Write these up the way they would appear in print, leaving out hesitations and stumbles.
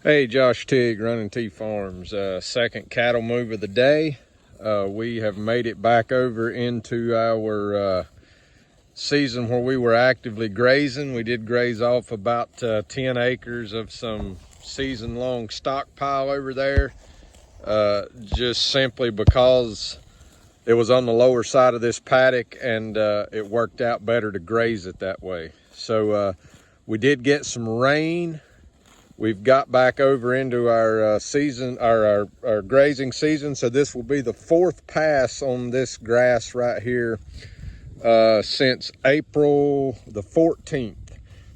Hey, Josh Tigg, Running T Farms. Second cattle move of the day. We have made it back over into our season where we were actively grazing. We did graze off about 10 acres of some season-long stockpile over there, just simply because it was on the lower side of this paddock and it worked out better to graze it that way. So we did get some rain. We've got back over into our our grazing season. So this will be the fourth pass on this grass right here since April the 14th.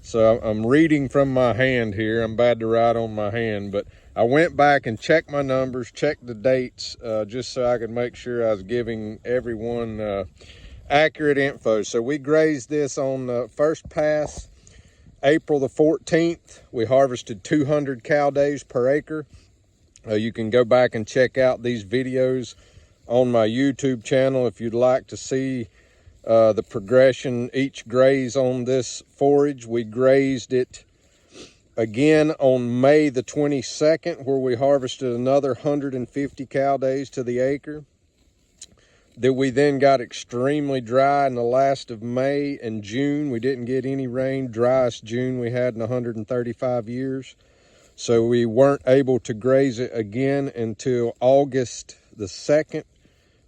So I'm reading from my hand here. I'm bad to write on my hand, but I went back and checked my numbers, checked the dates, just so I could make sure I was giving everyone accurate info. So we grazed this on the first pass April the 14th. We harvested 200 cow days per acre. You can go back and check out these videos on my YouTube channel if you'd like to see the progression each graze on this forage. We grazed it again on May the 22nd, where we harvested another 150 cow days to the acre. That we then got extremely dry in the last of May and June. We didn't get any rain. Driest June we had in 135 years. So we weren't able to graze it again until August the 2nd,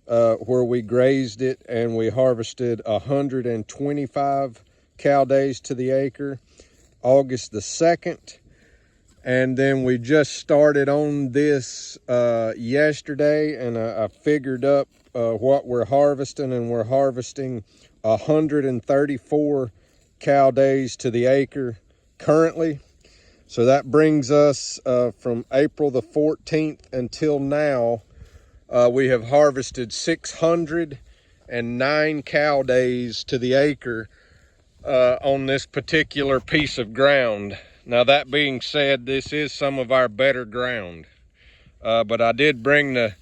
where we grazed it and we harvested 125 cow days to the acre, August the 2nd. And then we just started on this yesterday, and I figured up what we're harvesting, and we're harvesting 134 cow days to the acre currently. So that brings us from April the 14th until now, we have harvested 609 cow days to the acre on this particular piece of ground. Now, that being said, this is some of our better ground, but I did bring the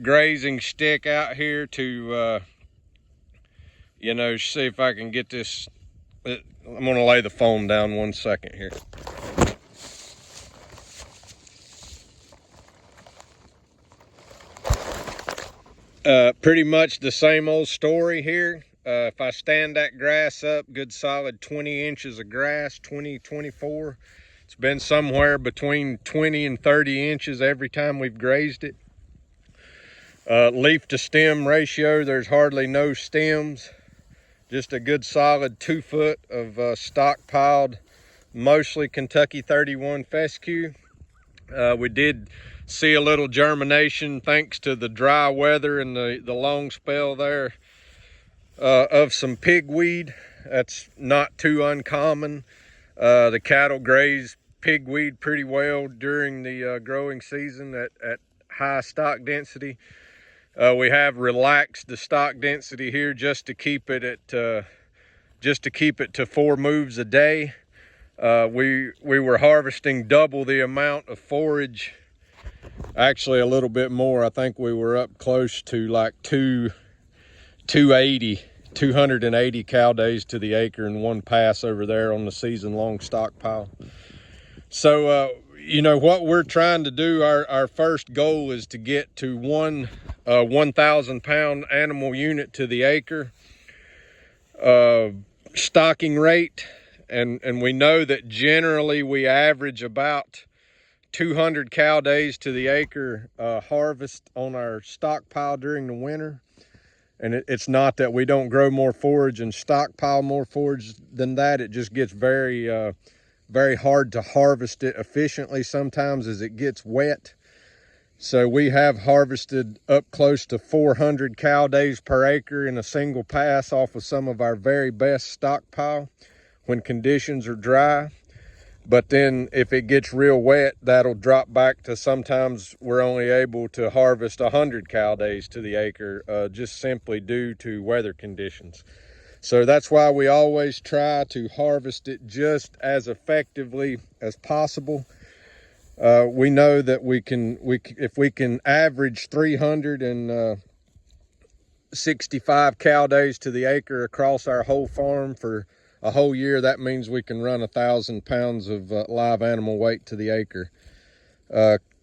grazing stick out here to, see if I can get this. I'm gonna lay the foam down 1 second here. Pretty much the same old story here. If I stand that grass up, good solid 20 inches of grass, 20, 24. It's been somewhere between 20 and 30 inches every time we've grazed it. Leaf to stem ratio, there's hardly no stems. Just a good solid 2 foot of stockpiled, mostly Kentucky 31 fescue. We did see a little germination thanks to the dry weather and the long spell there of some pigweed. That's not too uncommon. The cattle graze pigweed pretty well during the growing season at high stock density. We have relaxed the stock density here just to keep it to 4 moves a day. We were harvesting double the amount of forage, actually a little bit more. I think we were up close to like 280 cow days to the acre in one pass over there on the season-long stockpile. So, what we're trying to do, our first goal is to get to 1,000 pound animal unit to the acre stocking rate. And we know that generally we average about 200 cow days to the acre harvest on our stockpile during the winter. And it's not that we don't grow more forage and stockpile more forage than that. It just gets very hard to harvest it efficiently sometimes as it gets wet. So we have harvested up close to 400 cow days per acre in a single pass off of some of our very best stockpile when conditions are dry. But then if it gets real wet, that'll drop back to sometimes we're only able to harvest 100 cow days to the acre, just simply due to weather conditions. So that's why we always try to harvest it just as effectively as possible. We know that if we can average 365 cow days to the acre across our whole farm for a whole year, that means we can run 1,000 pounds of live animal weight to the acre.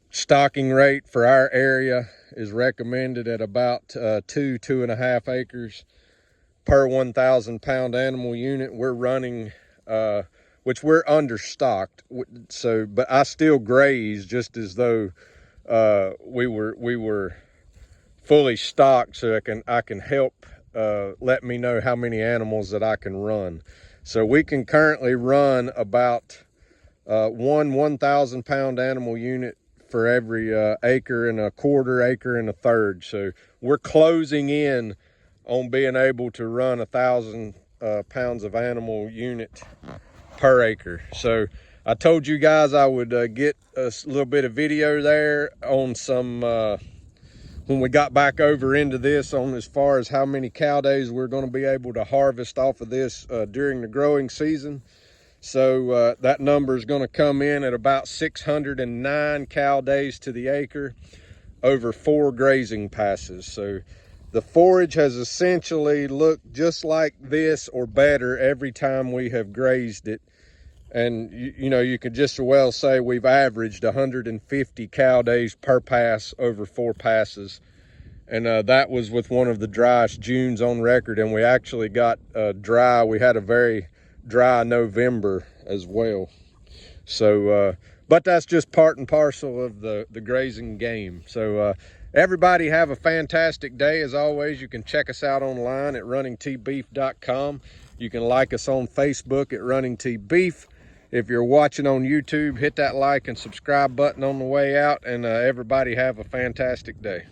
Stocking rate for our area is recommended at about 2.5 acres per 1,000 pound animal unit. We're running, which we're understocked. So, but I still graze just as though we were fully stocked, so I can help let me know how many animals that I can run. So we can currently run about one 1,000 pound animal unit for every acre and a quarter, acre and a third. So we're closing in on being able to run 1,000 pounds of animal unit per acre. So I told you guys I would get a little bit of video there on some when we got back over into this, on as far as how many cow days we're going to be able to harvest off of this during the growing season. So that number is going to come in at about 609 cow days to the acre over 4 grazing passes. So the forage has essentially looked just like this or better every time we have grazed it. And you know, you could just as well say we've averaged 150 cow days per pass over 4 passes. And that was with one of the driest Junes on record. And we actually got dry. We had a very dry November as well. So, but that's just part and parcel of the grazing game. So everybody have a fantastic day. As always, you can check us out online at runningtbeef.com. You can like us on Facebook at Running T Beef. If you're watching on YouTube, hit that like and subscribe button on the way out, and everybody have a fantastic day.